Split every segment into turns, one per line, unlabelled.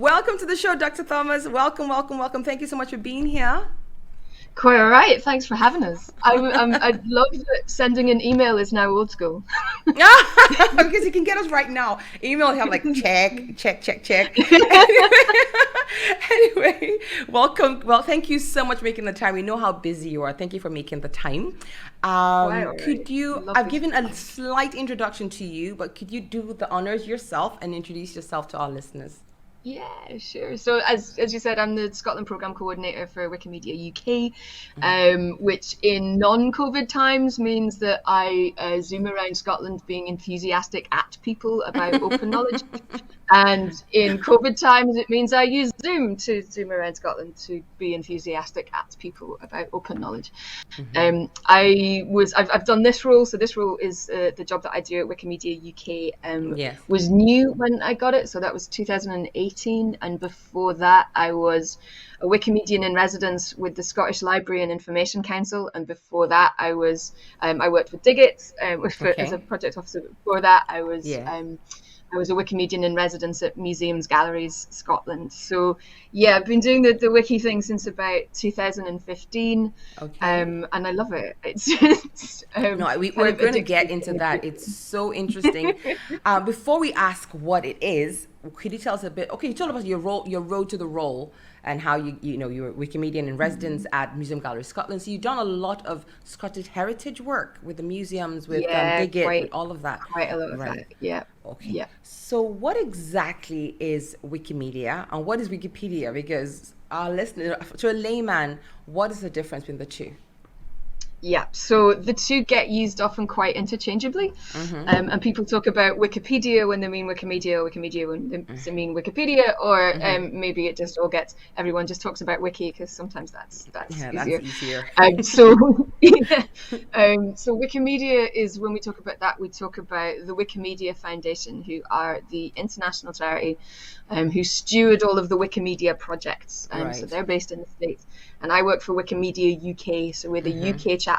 Welcome to the show, Dr. Thomas. Welcome, welcome, welcome. Thank you so much for being here.
Quite all right. Thanks for having us. I love that sending an email is now old school.
Because you can get us right now. Email, you have like check. Anyway, welcome. Well, thank you so much for making the time. We know how busy you are. Thank you for making the time. Could you, I've given a slight introduction to you, but could you do the honors yourself and introduce yourself to our listeners?
Yeah, sure. So as you said, I'm the Scotland Programme Coordinator for Wikimedia UK, which in non-COVID times means that I zoom around Scotland being enthusiastic at people about open knowledge. And in COVID times, it means I use Zoom to zoom around Scotland to be enthusiastic at people about open knowledge. I've done this role. So this role is the job that I do at Wikimedia UK. Was new when I got it. So that was 2018. And before that, I was a Wikimedian in residence with the Scottish Library and Information Council. And before that, I worked with Digit as a project officer. Before that, I was a Wikimedian in residence at Museums Galleries Scotland. So yeah, I've been doing the wiki thing since about 2015, and I love it.
We're going to get into that. It's so interesting. Before we ask what it is, could you tell us a bit? Okay, you told about your road to the role, and how you're a Wikimedian in residence at Museum Galleries Scotland. So you've done a lot of Scottish heritage work with the museums, with Digit, with all of that.
Quite a lot of that. Yeah.
Okay.
Yeah.
So what exactly is Wikimedia and what is Wikipedia? Because our listener, to a layman, what is the difference between the two?
Yeah, so the two get used often quite interchangeably, and people talk about Wikipedia when they mean Wikimedia, or Wikimedia when they mean Wikipedia, or maybe it just everyone just talks about Wiki because sometimes that's easier. So Wikimedia is, when we talk about that, we talk about the Wikimedia Foundation, who are the international charity who steward all of the Wikimedia projects. So they're based in the States. And I work for Wikimedia UK, so we're the UK chapter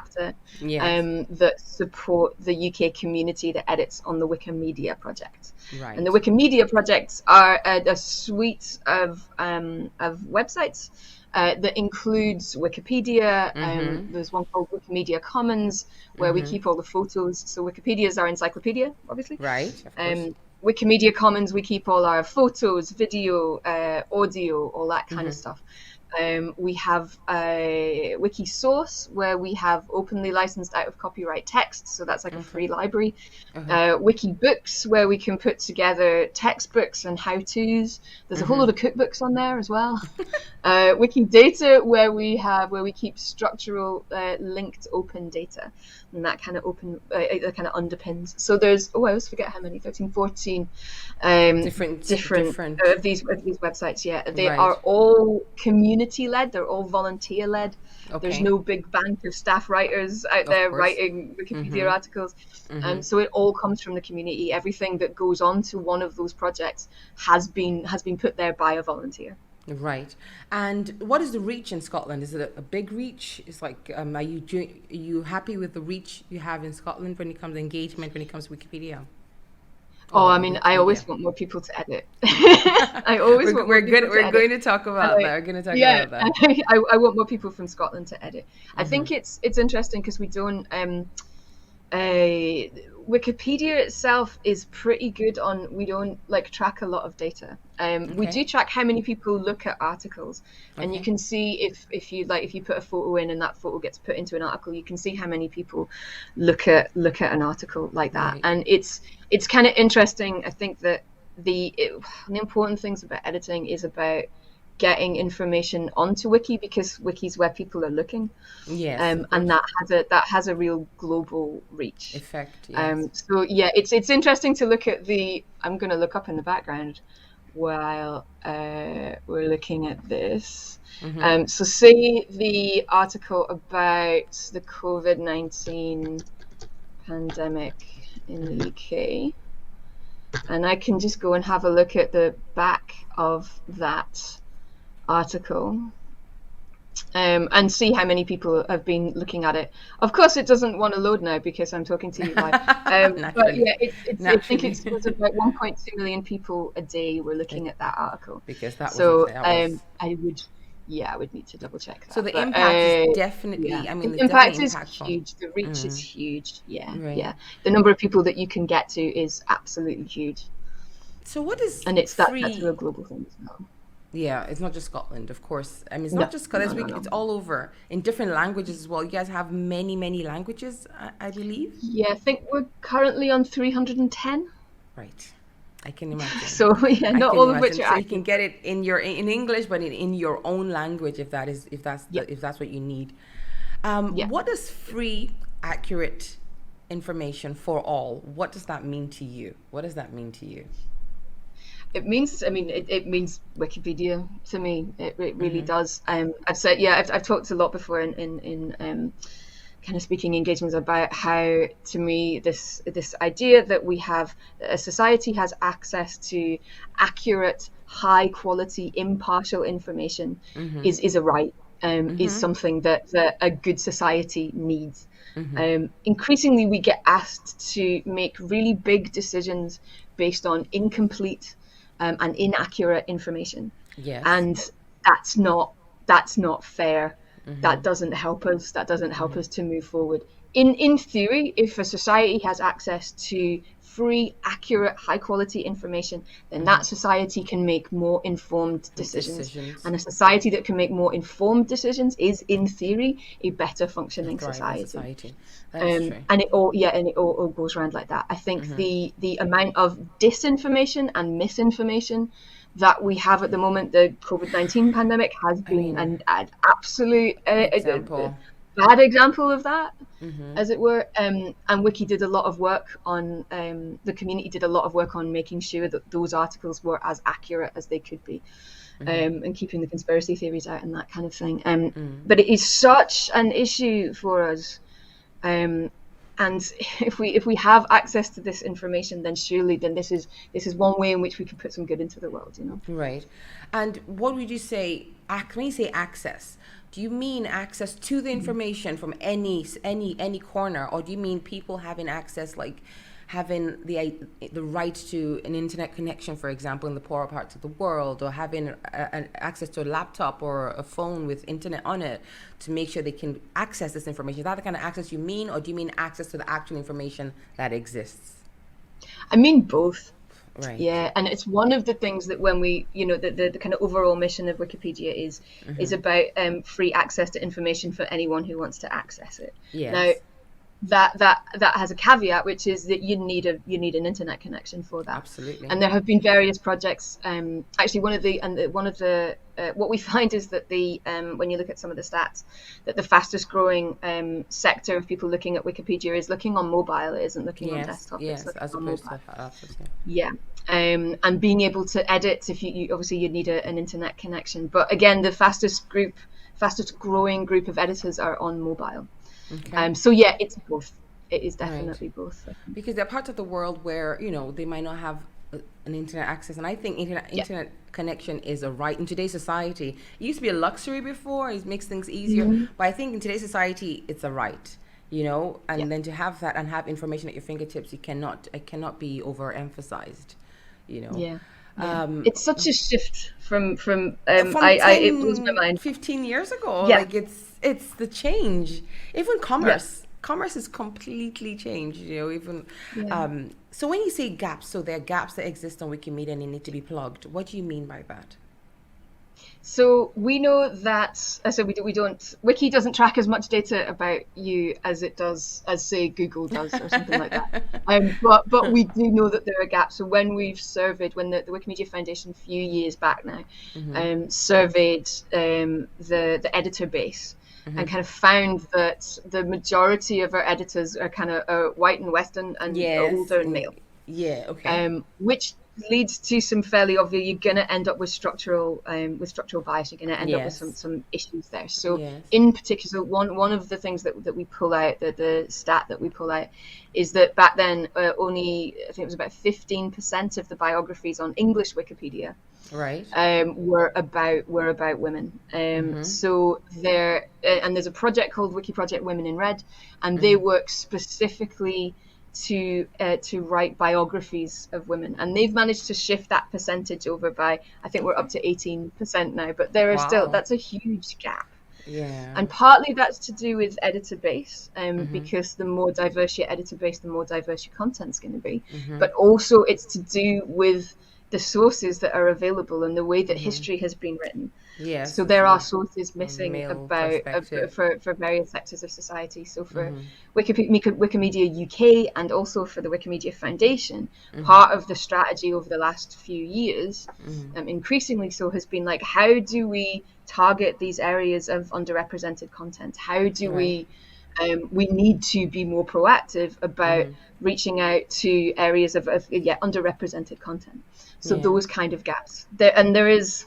that support the UK community that edits on the Wikimedia project. Right. And the Wikimedia projects are a suite of websites that includes Wikipedia. There's one called Wikimedia Commons, where we keep all the photos. So Wikipedia is our encyclopedia, obviously.
Right.
Wikimedia Commons, we keep all our photos, video, audio, all that kind of stuff. We have a wiki source where we have openly licensed out of copyright text, so that's like a free library. Wiki books, where we can put together textbooks and how-tos. There's a whole lot of cookbooks on there as well. Wiki data, where we keep structural linked open data, and that kind of underpins. So there's I always forget how many, 13, 14 different of these websites. Yeah, they are all community-led. They're all volunteer-led. There's no big bank of staff writers out there writing Wikipedia articles. So it all comes from the community. Everything that goes on to one of those projects has been put there by a volunteer.
Right. And what is the reach in Scotland? Is it a big reach? It's like, are you happy with the reach you have in Scotland when it comes to engagement, when it comes to Wikipedia?
I always want more people to edit. We're
going to talk about that.
I want more people from Scotland to edit. I think it's interesting because we don't. Wikipedia itself is pretty good on, we don't track a lot of data. We do track how many people look at articles, and you can see if you put a photo in and that photo gets put into an article, you can see how many people look at an article like that. And it's kind of interesting. I think that the important things about editing is about getting information onto Wiki, because Wiki's where people are looking. And that has a real global reach
effect.
So yeah, it's interesting to look at I'm going to look up in the background while we're looking at this. So say the article about the COVID-19 pandemic in the UK, and I can just go and have a look at the back of that article. and see how many people have been looking at it. Of course, it doesn't want to load now because I'm talking to you live. But yeah, I think it was about 1.2 million people a day were looking at that article.
Because that
so
was
I would need to double check that.
So the impact is definitely,
yeah.
I mean,
the
it's
impact
definitely
is
impactful.
huge. The reach is huge. Yeah,
Right.
yeah. The number of people that you can get to is absolutely huge.
So what is
and it's
free?
That's a real global thing as well.
Yeah, it's not just Scotland, of course. I mean, it's not just Scotland.
No.
It's all over in different languages as well. You guys have many, many languages, I believe.
Yeah, I think we're currently on 310.
Right. I can imagine.
So yeah, not all of which are.
So you can get it in English, but in your own language if that's what you need. What does free, accurate information for all? What does that mean to you? What does that mean to you?
It means, it means Wikipedia to me. It really does. I've said, I've talked a lot before in kind of speaking engagements about how, to me, this idea that we have, a society has access to accurate, high quality, impartial information is a right, is something that a good society needs. Increasingly, we get asked to make really big decisions based on incomplete and inaccurate information.
Yes.
And that's not fair. That doesn't help us. That doesn't help us to move forward. In theory, if a society has access to free, accurate, high quality information, then that society can make more informed decisions. And a society that can make more informed decisions is, in theory, a better functioning society.
That's true.
And it all goes around like that. I think the amount of disinformation and misinformation that we have at the moment, the COVID-19 pandemic, has been an absolute bad example of that, as it were. And Wiki did a lot of work on, the community did a lot of work on making sure that those articles were as accurate as they could be, and keeping the conspiracy theories out and that kind of thing. But it is such an issue for us. And if we have access to this information, then surely this is one way in which we can put some good into the world, you know.
Right. And what would you say, when you say access, do you mean access to the information from any corner, or do you mean people having access, like having the right to an internet connection, for example, in the poorer parts of the world, or having access to a laptop or a phone with internet on it to make sure they can access this information? Is that the kind of access you mean, or do you mean access to the actual information that exists?
I mean both.
Right.
Yeah, and it's one of the things that when we, the kind of overall mission of Wikipedia is about free access to information for anyone who wants to access it.
Yes.
Now, that has a caveat, which is that you need an internet connection for that.
Absolutely.
And there have been various projects. Actually, one of the what we find is that when you look at some of the stats, that the fastest growing sector of people looking at Wikipedia is looking on mobile. It isn't looking on desktop.
Yes,
it's
as opposed to
yeah. And being able to edit, if you obviously you'd need an internet connection. But again, the fastest growing group of editors are on mobile.
Okay.
So yeah, it's both. It is definitely both.
Because there are parts of the world where they might not have an internet access, and I think internet connection is a right in today's society. It used to be a luxury before; it makes things easier. But I think in today's society, it's a right. And then to have that and have information at your fingertips, it cannot be overemphasized.
Yeah. It's such a shift from it blows my mind.
15 years ago, like it's the change. Even commerce is completely changed. So when you say gaps, so there are gaps that exist on Wikimedia and they need to be plugged. What do you mean by that?
So we know that, Wiki doesn't track as much data about you as it does, as say Google does or something like that. But we do know that there are gaps. So when we've surveyed, when the Wikimedia Foundation a few years back now, surveyed the editor base, and kind of found that the majority of our editors are kind of white and Western and older and male.
Yeah, okay.
Which leads to some fairly obvious. You're going to end up with structural bias. You're going to end up with some issues there. So in particular, one of the things that we pull out, the stat that we pull out, is that back then only, I think it was about 15% of the biographies on English Wikipedia
Right.
were about women. So there, and there's a project called Wiki Project Women in Red, and they work specifically to write biographies of women, and they've managed to shift that percentage over by, I think we're up to 18% now, but there are still,
Wow.
that's a huge gap.
Yeah.
And partly that's to do with editor base, because the more diverse your editor base, the more diverse your content's going to be. But also it's to do with the sources that are available and the way that history has been written.
Yes.
So
It's
there are
a
sources missing
male
about
perspective.
for various sectors of society. So for Wikimedia UK and also for the Wikimedia Foundation, part of the strategy over the last few years, increasingly so, has been like, how do we target these areas of underrepresented content? How do
Right.
we need to be more proactive about reaching out to areas of underrepresented content. So
Yeah.
those kind of gaps there, and there's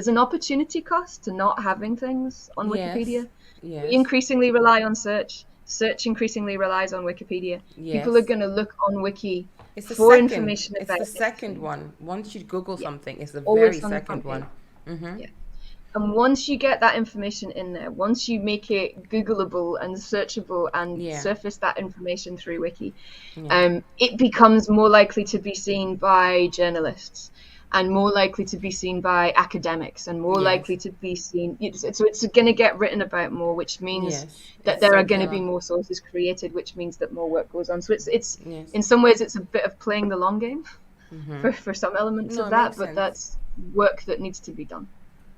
an opportunity cost to not having things on
Yes.
Wikipedia. We
Yes.
increasingly rely on search. Search increasingly relies on Wikipedia. People are
Yes.
going to look on Wiki
It's the
for
second.
information
It's
about
the second
history.
one. Once you Google
Yeah,
something, it's the very
always on the
second
front page.
one. Mm-hmm.
Yeah. And once you get that information in there, once you make it Googleable and searchable and
Yeah.
surface that information through Wiki,
Yeah.
it becomes more likely to be seen by journalists and more likely to be seen by academics and more likely
Yes.
to be seen. So it's going to get written about more, which means
Yes.
that
It's
there are going to be
circular.
more sources created, which means that more work goes on. So it's
Yes.
in some ways it's a bit of playing the long game for some elements
No,
of
it
that,
makes
but
sense.
that's work that needs to be done.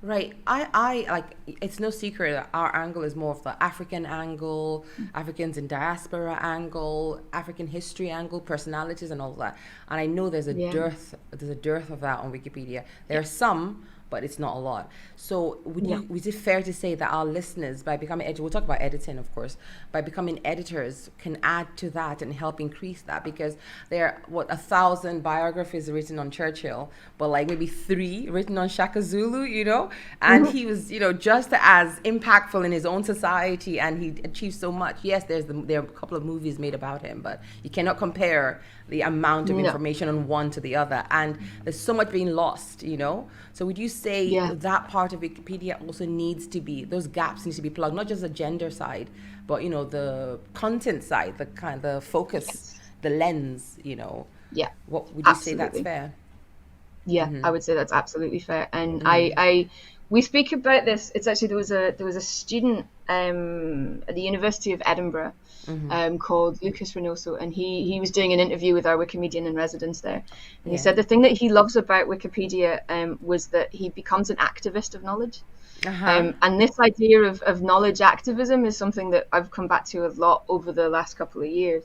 Right. I like, it's no secret that our angle is more of the African angle, Africans in diaspora angle, African history angle, personalities and all that. And I know
Yeah.
there's a dearth of that on Wikipedia. There
Yeah.
are some, but it's not a lot. So
Yeah.
is it fair to say that our listeners, by becoming we'll talk about editing, of course, by becoming editors, can add to that and help increase that? Because there are, 1,000 biographies written on Churchill, but like maybe 3 written on Shaka Zulu, and he was, just as impactful in his own society, and he achieved so much. Yes, there are a couple of movies made about him, but you cannot compare the amount of
No.
information on one to the other, and there's so much being lost. So would you say
Yeah.
that part of Wikipedia also needs to be, those gaps need to be plugged, not just the gender side, but the content side, the focus,
Yes.
the lens,
Yeah.
what would you say that's
Absolutely.
fair?
Yeah, I would say that's absolutely fair. And I we speak about this. It's actually, there was a student at the University of Edinburgh called Lucas Reynoso, and he was doing an interview with our Wikimedian in residence there, and he
Yeah.
said the thing that he loves about Wikipedia was that he becomes an activist of knowledge.
Uh-huh.
And this idea of knowledge activism is something that I've come back to a lot over the last couple of years.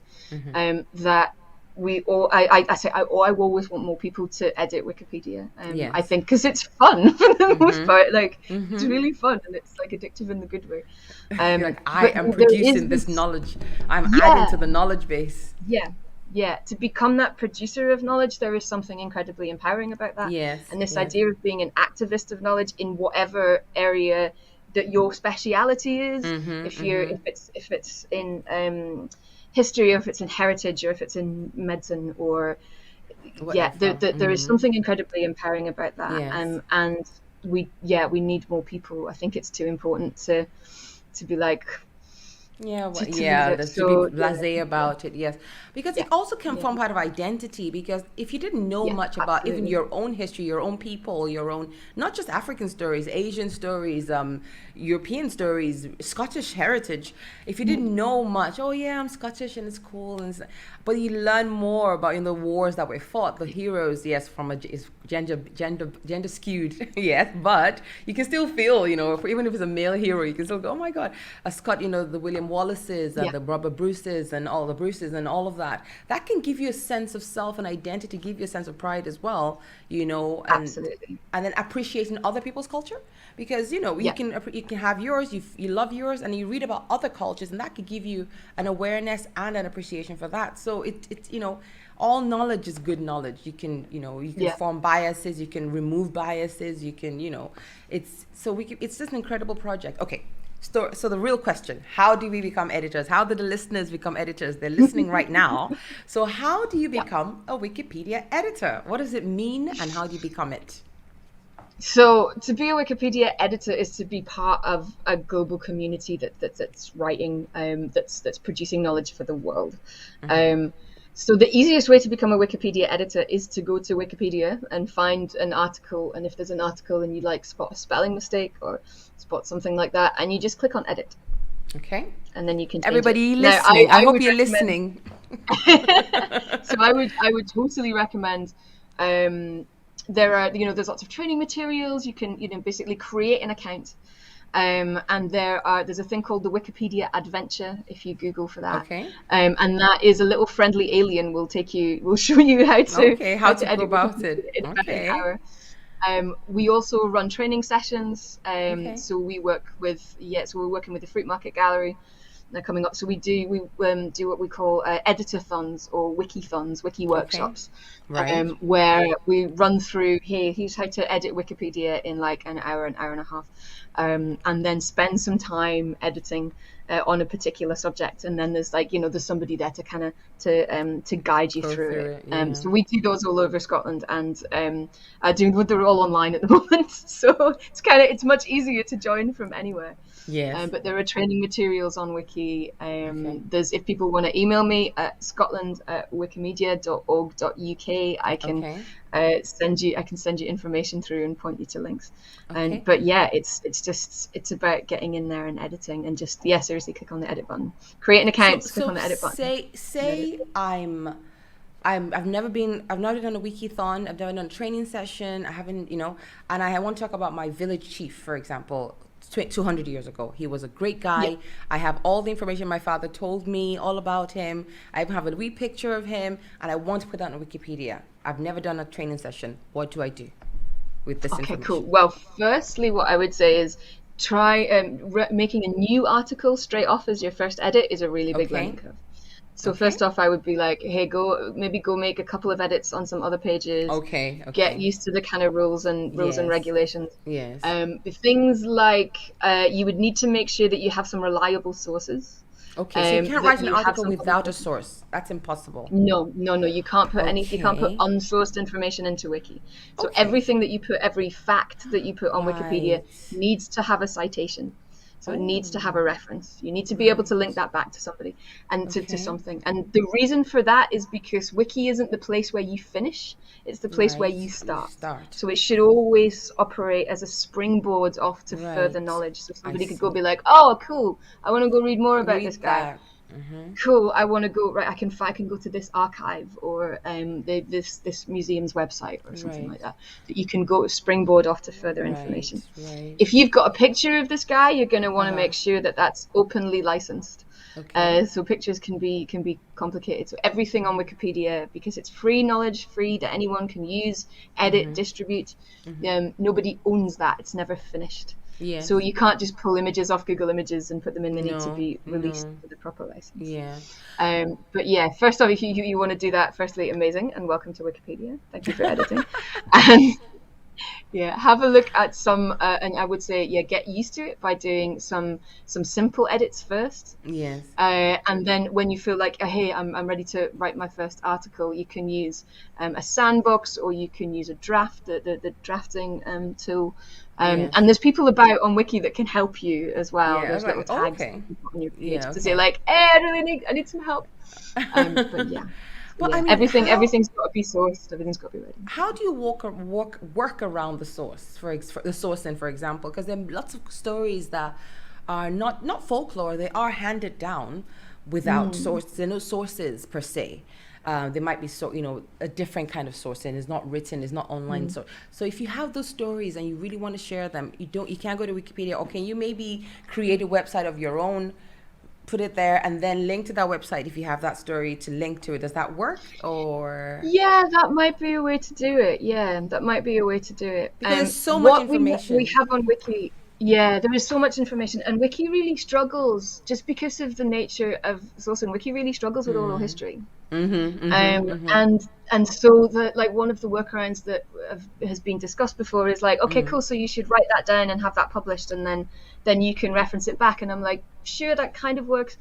That we all, I say, I always want more people to edit Wikipedia. I
Yes.
think because it's fun for the most part. Like, it's really fun and it's like addictive in the good way.
You're like, I
But
am
there is
producing this knowledge. I'm adding
yeah,
to the knowledge base.
yeah. To become that producer of knowledge, there is something incredibly empowering about that.
Yes.
And this
Yes.
idea of being an activist of knowledge in whatever area that your speciality is, if it's in history, or if it's in heritage, or if it's in medicine, or
Whatever.
there is something incredibly empowering about that.
Yes.
And we need more people. I think it's too important to be like
Yeah, well,
to leave it.
there's to be
So
blasé about it, yes. Because
yeah,
it also can
yeah,
form part of identity. Because if you didn't know
yeah,
much about even
absolutely.
your own history, your own people, your own, not just African stories, Asian stories, European stories, Scottish heritage, if you didn't know much, oh yeah, I'm Scottish and it's cool, but you learn more about the wars that were fought, the heroes, yes, from is gender skewed, yes, but you can still feel, even if it's a male hero, you can still go, oh my God, a Scot, the William Wallaces and
Yeah,
the Robert Bruces and all the Bruces and all of that. That can give you a sense of self and identity, give you a sense of pride as well,
absolutely.
and then appreciating other people's culture, because
Yeah,
you can have yours, you love yours, and you read about other cultures, and that could give you an awareness and an appreciation for that. So it's all knowledge is good knowledge. You can
yeah,
form biases, you can remove biases, you can it's just an incredible project. Okay. So the real question, how do we become editors? How do the listeners become editors? They're listening right now. So how do you
yeah.
become a Wikipedia editor? What does it mean and how do you become it?
So to be a Wikipedia editor is to be part of a global community that's writing, that's producing knowledge for the world. So the easiest way to become a Wikipedia editor is to go to Wikipedia and find an article, and if there's an article and you like spot a spelling mistake or spot something like that, and you just click on edit.
Okay.
And then you can change
everybody
it.
listening.
Now,
I hope you're listening.
So I would totally recommend. There's lots of training materials. You can basically create an account. And there's a thing called the Wikipedia Adventure if you Google for that.
Okay.
And that is a little friendly alien will show you how to
go
edit
about
Wikipedia
it.
in about an hour. We also run training sessions. So we're working with the Fruit Market Gallery. They're coming up. So we do what we call editathons or wikithons, wiki workshops, where we run through, hey, here's how to edit Wikipedia in like an hour and a half, and then spend some time editing on a particular subject. And then there's there's somebody there to kind of to guide you through it.
Yeah.
So we do those all over Scotland, and they're all online at the moment. So it's much easier to join from anywhere.
Yes.
But there are training materials on Wiki. There's, if people want to email me at scotland@wikimedia.org.uk, I can send you information through and point you to links. But yeah, it's about getting in there and editing, and just seriously click on the edit button. Create an account, click on the edit button.
Say I've never done a wikithon, I've never done a training session, I haven't, and I want to talk about my village chief, for example. 200 years ago, he was a great guy. Yeah. I have all the information my father told me all about him. I even have a wee picture of him, and I want to put that on Wikipedia. I've never done a training session. What do I do with this information?
Okay, cool. Well, firstly, what I would say is try making a new article straight off as your first edit is a really big learning curve. So first off, I would be like, hey, go make a couple of edits on some other pages.
Okay.
Get used to the kind of rules and regulations.
Yes.
Things like you would need to make sure that you have some reliable sources.
Okay, so you can't write an article without a source. That's impossible.
No. You can't put anything. You can't put unsourced information into Wiki. So everything that you put, every fact that you put on Wikipedia needs to have a citation. So it needs to have a reference. You need to be able to link that back to somebody and to something. And the reason for that is because Wiki isn't the place where you finish. It's the place where you start. So it should always operate as a springboard off to further knowledge. So somebody could go be like, oh, cool, I want to go read more about this guy. Cool, I want to go, I can go to this archive or this museum's website or something like that you can go springboard off to further information. If you've got a picture of this guy, you're going to want to make sure that that's openly licensed. So pictures can be complicated. So everything on Wikipedia, because it's free knowledge, free that anyone can use, edit, distribute, nobody owns that. It's never finished.
Yeah.
So you can't just pull images off Google Images and put them in. They need to be released with the proper license.
Yeah.
But yeah, first off, if you want to do that, firstly, amazing, and welcome to Wikipedia. Thank you for editing. And have a look at some, and I would say, get used to it by doing some simple edits first.
Yes.
And then when you feel like, hey, I'm ready to write my first article, you can use a sandbox, or you can use a draft, the drafting tool. And there's people about on Wiki that can help you as well. There's little tags on your page to say like, hey, I need some help. But yeah. Well, I mean, everything's got to be sourced. Everything's got to be ready.
How do you work around the source for the sourcing, for example? Because there are lots of stories that are not folklore. They are handed down without source. There are no sources per se. There might be a different kind of sourcing. It's not written. It's not online. So if you have those stories and you really want to share them, you can't go to Wikipedia. Or can you maybe create a website of your own? Put it there and then link to that website if you have that story to link to it. Does that work? Or
that might be a way to do it. That might be a way to do it.
Because there's so much information
we have on Wiki. There is so much information, and Wiki really struggles just because of the nature of sourcing. Wiki really struggles with oral history. And so one of the workarounds that has been discussed before is like, okay, cool, so you should write that down and have that published, and then you can reference it back. And I'm like, sure, that kind of works.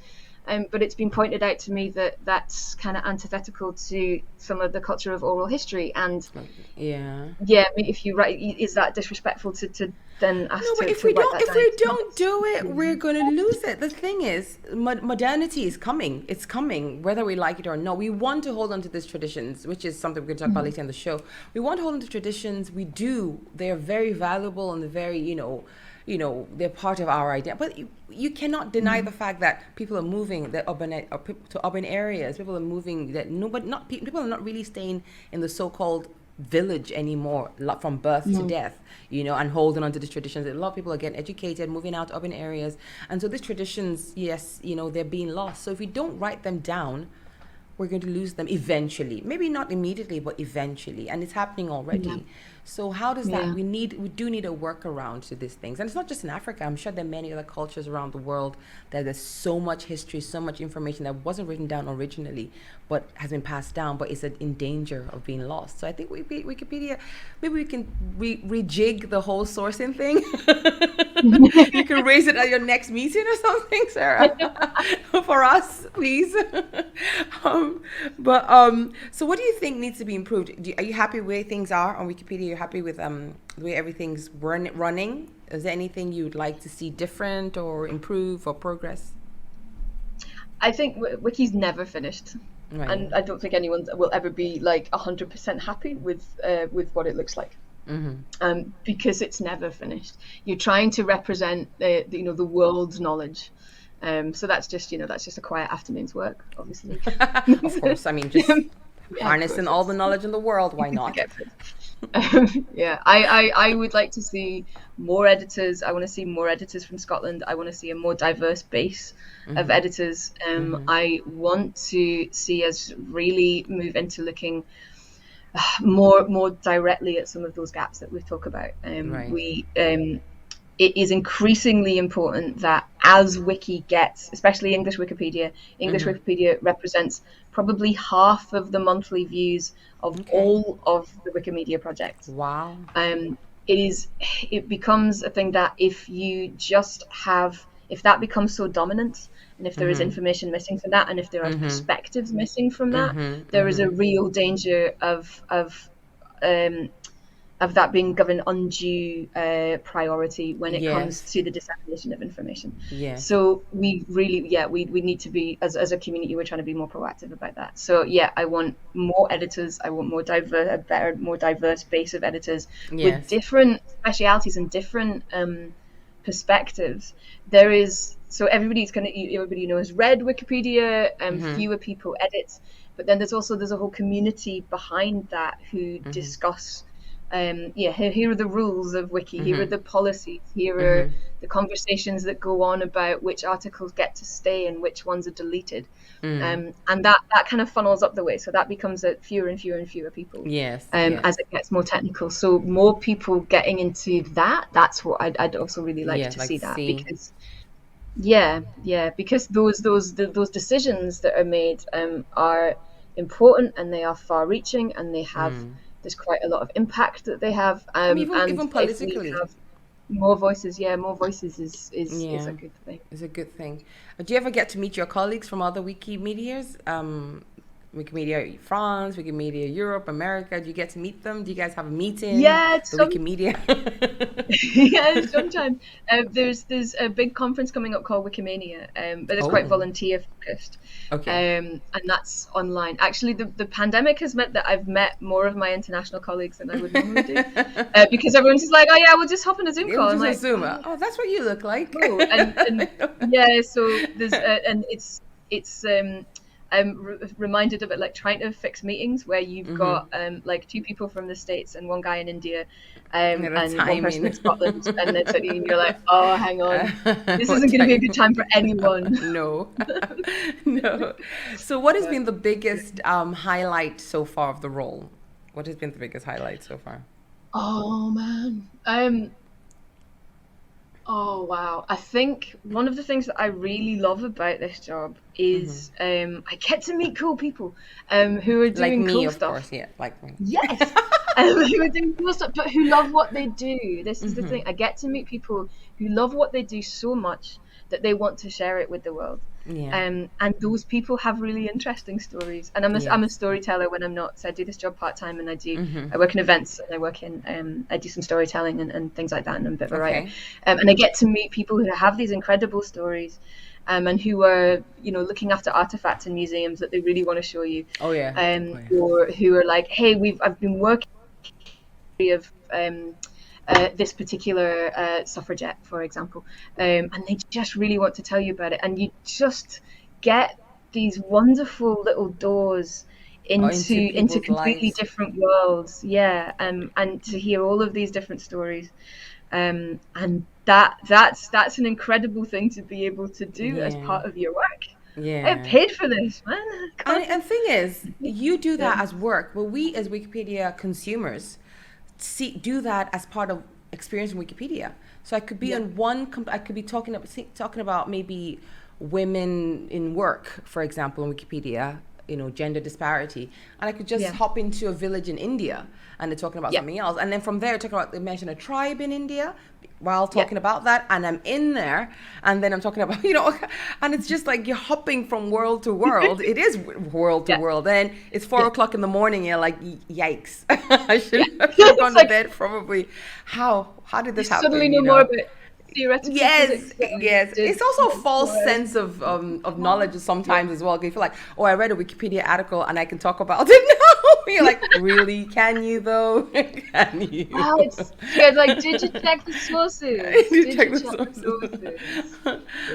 But it's been pointed out to me that that's kind of antithetical to some of the culture of oral history. And
yeah,
if you write, is that disrespectful to then ask
no, but
to write that
if
down?
we don't do it, we're going to lose it. The thing is, modernity is coming. It's coming, whether we like it or not. We want to hold on to these traditions, which is something we're going to talk about later in the show. We want to hold on to traditions. We do. They're very valuable and they're very, they're part of our identity. But you cannot deny the fact that people are moving to urban areas. People are moving people are not really staying in the so-called village anymore from birth to death, and holding on to these traditions. A lot of people are getting educated, moving out to urban areas, and so these traditions, yes, they're being lost. So if we don't write them down, we're going to lose them eventually. Maybe not immediately, but eventually, and it's happening already.
Yeah.
So how does that? We do need a workaround to these things, and it's not just in Africa. I'm sure there are many other cultures around the world that there's so much history, so much information that wasn't written down originally, but has been passed down, but is in danger of being lost. So I think Wikipedia, maybe we can rejig the whole sourcing thing. You can raise it at your next meeting or something, Sarah, for us, please. So what do you think needs to be improved? Are you happy where things are on Wikipedia? You're happy with the way everything's running? Is there anything you'd like to see different or improve or progress?
I think Wiki's never finished. Right. And I don't think anyone will ever be like 100% happy with what it looks like. Because it's never finished. You're trying to represent the world's knowledge. So that's just a quiet afternoon's work, obviously.
Of course, I mean, just harnessing all the knowledge in the world. Why not?
I would like to see more editors. I want to see more editors from Scotland. I want to see a more diverse base of editors. I want to see us really move into looking more directly at some of those gaps that we've talked about. It is increasingly important that as Wiki gets, especially English Wikipedia represents probably half of the monthly views of all of the Wikimedia projects.
Wow.
It becomes a thing that if that becomes so dominant, and if there is information missing from that, and if there are perspectives missing from that, there is a real danger of that being given undue priority when it comes to the dissemination of information. So we really, we need to be, as a community, we're trying to be more proactive about that. So I want more editors. I want more diverse base of editors with different specialities and different perspectives. Everybody has read Wikipedia, fewer people edit, but then there's a whole community behind that who discuss. Here are the rules of Wiki. Here are the policies. Here are the conversations that go on about which articles get to stay and which ones are deleted. And that kind of funnels up the way. So that becomes fewer and fewer and fewer people. As it gets more technical. So more people getting into that. That's what I'd also really like to see that because. Because those decisions that are made are important and they are far-reaching and they have. There's quite a lot of impact that they have.
Even politically.
If we have more voices, is a good thing.
It's a good thing. Do you ever get to meet your colleagues from other Wikimedias? Wikimedia France, Wikimedia Europe, America. Do you get to meet them? Do you guys have a meeting? Wikimedia.
Sometimes. There's a big conference coming up called Wikimania, but it's quite volunteer focused. And that's online. Actually, the pandemic has meant that I've met more of my international colleagues than I would normally do, because everyone's just like, oh yeah, we'll just hop on a Zoom call.
Like, Zoom. Oh, that's what you look like.
Cool. So there's and it's. I'm reminded of it like trying to fix meetings where you've got like two people from the States and one guy in India and one person in Scotland and you're like, oh, hang on, this isn't going to be a good time for anyone.
No. So what has been the biggest highlight so far of the role? What has been the biggest highlight so far?
Oh man. Oh wow! I think one of the things that I really love about this job is I get to meet cool people who are doing cool stuff.
Of course, like me.
Yes, who are doing cool stuff, but who love what they do. This is the thing. I get to meet people who love what they do so much that they want to share it with the world.
Yeah.
And those people have really interesting stories. And I'm a
Yes.
storyteller when I'm not. So I do this job part-time, and I work in events, and I do some storytelling and things like that, and I'm a bit of a writer.
Okay.
And I get to meet people who have these incredible stories, and who are, looking after artifacts in museums that they really want to show you.
Oh yeah. Oh yeah.
Or who are like, hey, I've been working of this particular suffragette, for example, and they just really want to tell you about it, and you just get these wonderful little doors into
people's
completely
lives.
different worlds, and to hear all of these different stories, and that's an incredible thing to be able to do as
Yeah.
part of your work. I get
Yeah.
paid for this, man.
And thing is, you do
Yeah.
that as work, but we as Wikipedia consumers do that as part of experiencing Wikipedia. So I could be on I could be talking about maybe women in work, for example, in Wikipedia, gender disparity, and I could just hop into a village in India and they're talking about something else, and then from there they mention a tribe in India while talking about that, and I'm in there, and then I'm talking about and it's just like you're hopping from world to world. It is world to world, and it's 4:00 in the morning. You're like, yikes! I should have gone to bed probably. How did this happen?
Suddenly know more about theoretical
Yes,
physics.
yes. It's also a false sense of knowledge sometimes as well. You feel like, oh, I read a Wikipedia article and I can talk about it now. You're like, really? Can you though? Can you?
Oh, it's like, did you check the sources?
Did you check the sources?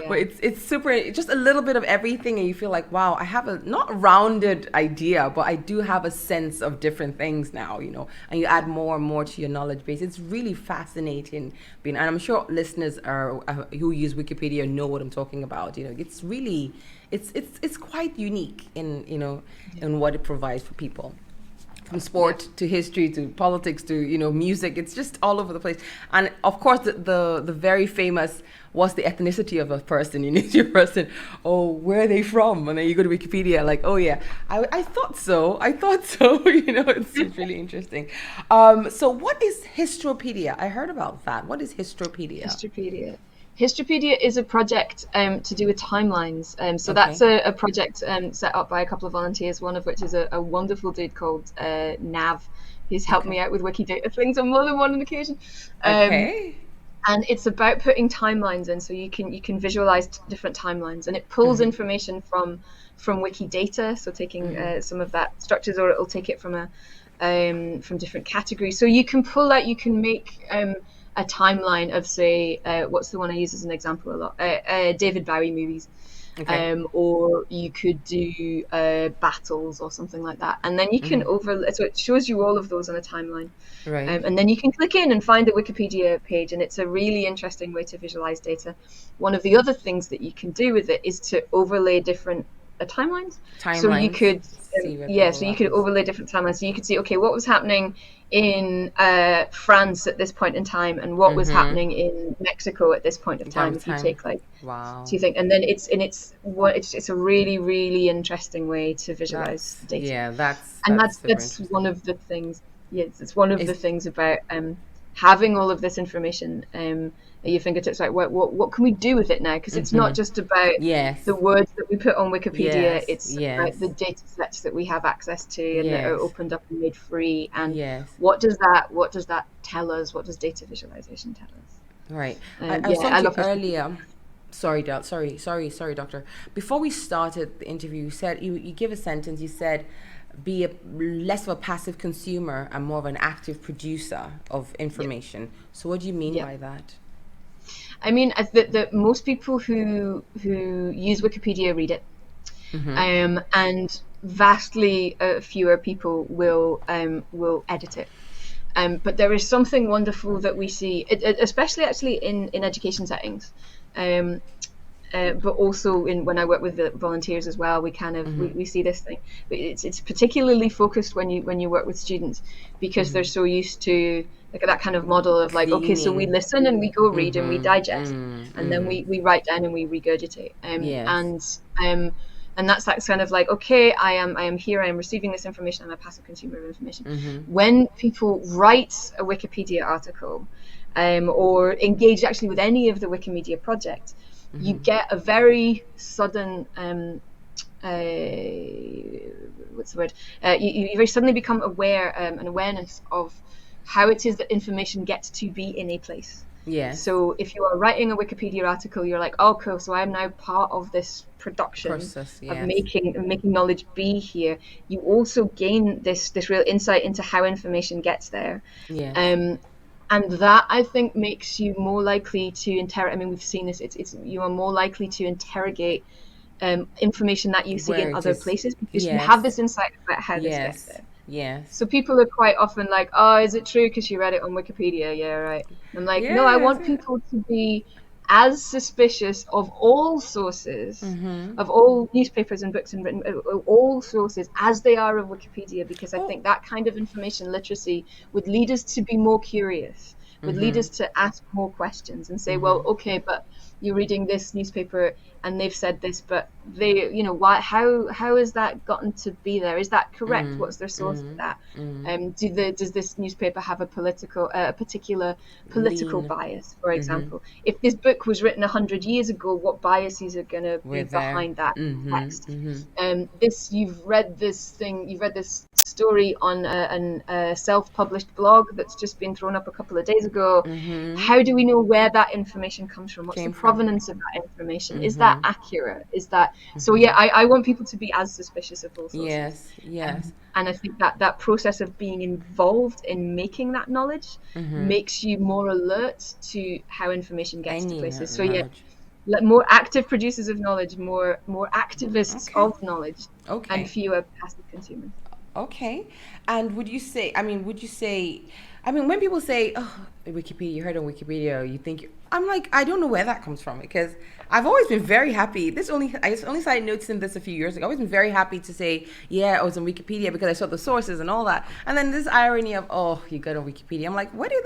But it's super, just a little bit of everything, and you feel like, wow, I have a not rounded idea, but I do have a sense of different things now, and you add more and more to your knowledge base. It's really fascinating, and I'm sure listeners who use Wikipedia know what I'm talking about. It's really, it's quite unique in in what it provides for people. From sport to history to politics to music, it's just all over the place. And of course, the very famous, what's the ethnicity of a person? You need your person. Oh, where are they from? And then you go to Wikipedia, like, oh yeah, I thought so. It's really interesting. So what is Histopedia? I heard about that. What is Histopedia?
Histopedia is a project to do with timelines. So that's a project set up by a couple of volunteers, one of which is a wonderful dude called Nav, who's helped me out with Wikidata things on more than one occasion. And it's about putting timelines in, so you can visualize different timelines, and it pulls information from Wikidata, so taking some of that structures, or it'll take it from different categories. So you can make a timeline of, say, what's the one I use as an example a lot? David Bowie movies. Or you could do battles or something like that, and then you can so it shows you all of those on a timeline, and then you can click in and find the Wikipedia page, and it's a really interesting way to visualize data. One of the other things that you can do with it is to overlay different timelines. So you could overlay different timelines. So you could see, okay, what was happening in France at this point in time, and what was happening in Mexico at this point of time. If you take two things, and then it's a really, really interesting way to visualize data.
Yeah,
that's one of the things. Yes, it's one of the things about having all of this information at your fingertips. Like, what can we do with it now? Because it's not just about the words that we put on Wikipedia. It's about the data sets that we have access to and that are opened up and made free. And what does that tell us? What does data visualization tell us?
Right. I was talking to you earlier. Sorry, doctor. Before we started the interview, you said you give a sentence. You said, be less of a passive consumer and more of an active producer of information. So what do you mean by that?
I mean, that most people who use Wikipedia read it, and vastly fewer people will edit it. But there is something wonderful that we see, especially actually in education settings. But also when I work with the volunteers as well, we kind of we see this thing. But it's particularly focused when you work with students, because they're so used to that kind of model of like, okay, so we listen and we go read and we digest, and then we write down and we regurgitate. And that's that kind of like, okay, I am here, I am receiving this information, I'm a passive consumer of information. When people write a Wikipedia article, or engage actually with any of the Wikimedia projects, you get a very sudden what's the word? You very suddenly become aware, an awareness of how it is that information gets to be in a place.
Yes.
So if you are writing a Wikipedia article, you're like, oh, cool. So I'm now part of this production
Process.
of
Yes.
making knowledge be here. You also gain this real insight into how information gets there.
Yes.
And that, I think, makes you more likely to interrogate. I mean, we've seen this. It's you are more likely to interrogate information that you see
Where
in
it
other
is.
places because you have
Yes.
this insight about how this gets
Yes.
there.
Yes.
So people are quite often like, "Oh, is it true because you read it on Wikipedia?" Yeah, right. I'm like, no, I
Yes.
want people to be as suspicious of all sources,
Mm-hmm.
of all newspapers and books and written, all sources as they are of Wikipedia, because I
Oh.
think that kind of information literacy would lead us to be more curious, would lead
Mm-hmm.
us to ask more questions and say,
Mm-hmm.
well, okay, but you're reading this newspaper and they've said this, but they, why, how has that gotten to be there? Is that correct?
Mm-hmm.
What's their source for
Mm-hmm.
that?
Mm-hmm.
Does this newspaper have a particular political
Lean.
bias, for
Mm-hmm.
example? If this book was written 100 years ago, what biases are going to
We're
be
there.
behind that
Mm-hmm.
text?
Mm-hmm.
You've read this story on a self-published blog that's just been thrown up a couple of days ago.
Mm-hmm.
How do we know where that information comes from? What's the
Came from.
provenance of that information? Is that
Mm-hmm.
accurate? Is that so?
Mm-hmm.
Yeah, I want people to be as suspicious of all sources.
Yes. Yes.
And I think that process of being involved in making that knowledge
Mm-hmm.
makes you more alert to how information gets to
Any
places. So yeah,
knowledge.
more active producers of knowledge, more activists
Okay.
of knowledge, and
Okay.
fewer passive consumers.
Okay. And when people say, oh, Wikipedia, you heard on Wikipedia, you think, I'm like, I don't know where that comes from because I've always been very happy. I only started noticing this a few years ago. I've always been very happy to say, yeah, I was on Wikipedia because I saw the sources and all that. And then this irony of, oh, you got on Wikipedia. I'm like, when did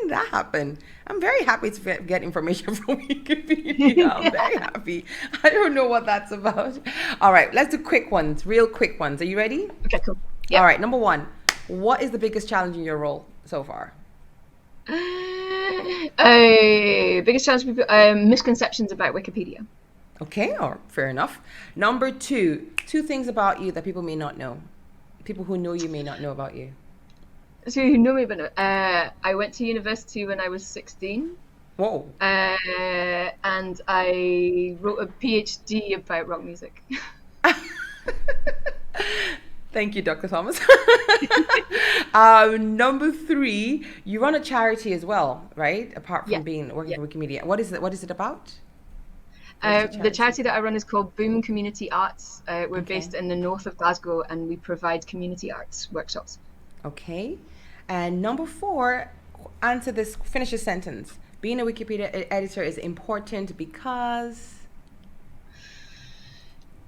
that happen? I'm very happy to get information from Wikipedia. I'm very happy. I don't know what that's about. All right, let's do quick ones, real quick ones. Are you ready?
Okay, cool.
All right, number one, what is the biggest challenge in your role so far?
Biggest challenge people misconceptions about Wikipedia.
Okay, or fair enough. Number two things about you that people may not know. People who know you may not know about you.
So you know me, but I went to university when I was 16.
Whoa.
And I wrote a PhD about rock music.
Thank you, Dr. Thomas. Number three, you run a charity as well, right? Apart from working for Wikimedia. What is it about?
The charity that I run is called Boom Community Arts. We're based in the north of Glasgow, and we provide community arts workshops.
Okay. And number four, finish your sentence. Being a Wikipedia editor is important because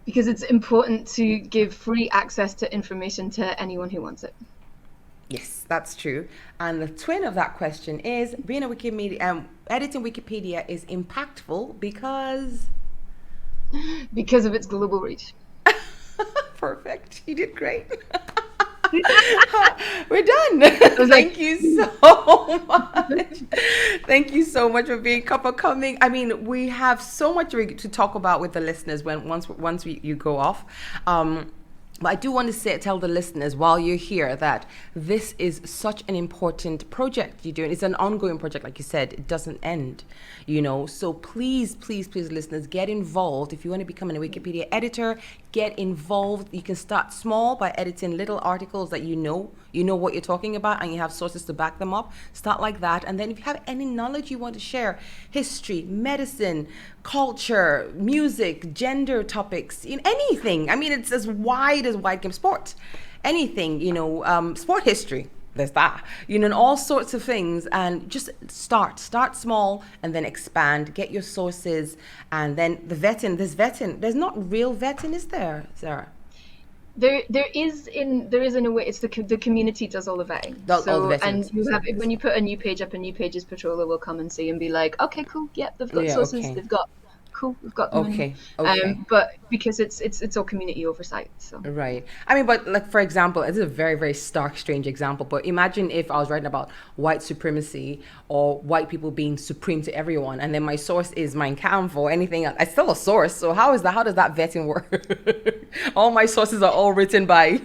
it's important to give free access to information to anyone who wants it.
Yes, that's true. And the twin of that question is being a Wikimedia editing Wikipedia is impactful because
of its global reach.
Perfect. You did great. We're done. Thank you so much. Thank you so much for coming. I mean, we have so much to talk about with the listeners once you go off. But I do want to tell the listeners while you're here that this is such an important project you're doing. It's an ongoing project, like you said. It doesn't end, So please, please, please, listeners, get involved. If you want to become a Wikipedia editor, get involved. You can start small by editing little articles that you know what you're talking about and you have sources to back them up. Start like that. And then if you have any knowledge you want to share, history, medicine, culture, music, gender topics, anything. I mean, it's as wide game, sports, anything, sport history. There's that, and all sorts of things. And just start small and then expand, get your sources. And then there's not real vetting, is there, Sarah?
There is in a way. It's the community does all the vetting.
All the vetting.
And you have when you put a new page up, a new pages patroller will come and see and be like, okay, cool, yep, they've got sources, they've got cool, we've got them in.
Okay.
But because it's all community oversight. So
Right. I mean, but like, for example, this is a very, very stark, strange example, but imagine if I was writing about white supremacy or white people being supreme to everyone, and then my source is Mein Kampf or anything else. It's still a source. So how does that vetting work? All my sources are all written by,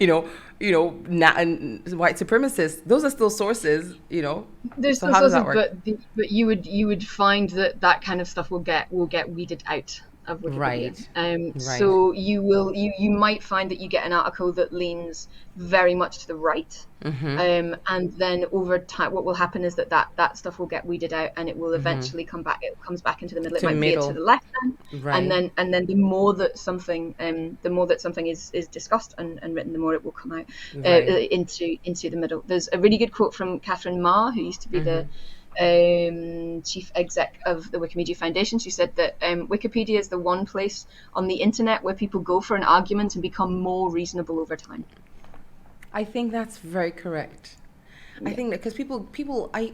white supremacists. Those are still sources,
There's
So
still
how does
sources,
that work?
but you would find that kind of stuff will get weeded out of Wikipedia.
Right.
So you might find that you get an article that leans very much to the right, and then over time, what will happen is that stuff will get weeded out, and it will eventually come back. It comes back into the middle. It
To
might veer to
middle.
the left then,
Right.
and then the more that something is discussed and written, the more it will come out
Right.
into the middle. There's a really good quote from Catherine Ma, who used to be the chief exec of the Wikimedia Foundation. She said that Wikipedia is the one place on the internet where people go for an argument and become more reasonable over time.
I think that's very correct. I think that because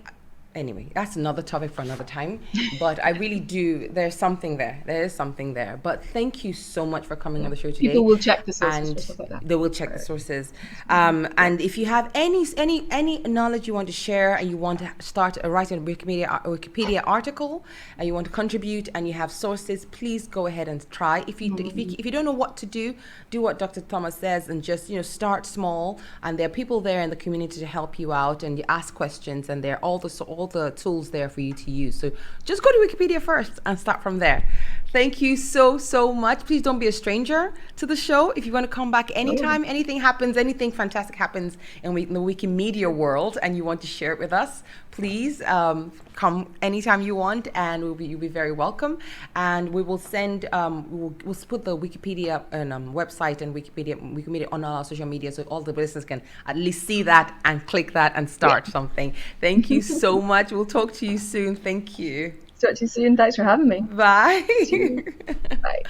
anyway, that's another topic for another time. But I really do. There's something there. There is something there. But thank you so much for coming on the show today.
People will check the sources
And
for stuff like that.
they will check the sources. And if you have any knowledge you want to share, and you want to start writing a Wikipedia article, and you want to contribute, and you have sources, please go ahead and try. If you don't know what to do what Dr. Thomas says, and just start small. And there are people there in the community to help you out, and you ask questions, and there are all the tools there for you to use. So just go to Wikipedia first and start from there. Thank you so much. Please don't be a stranger to the show. If you want to come back anytime, anything happens, anything fantastic happens in the Wikimedia world, and you want to share it with us, please come anytime you want, and you'll be very welcome. And we will send, we'll put the Wikipedia website and Wikimedia on our social media, so all the listeners can at least see that and click that and start something. Thank you so much. We'll talk to you soon. Thank you.
Talk to you soon. Thanks for having me.
Bye.
Bye.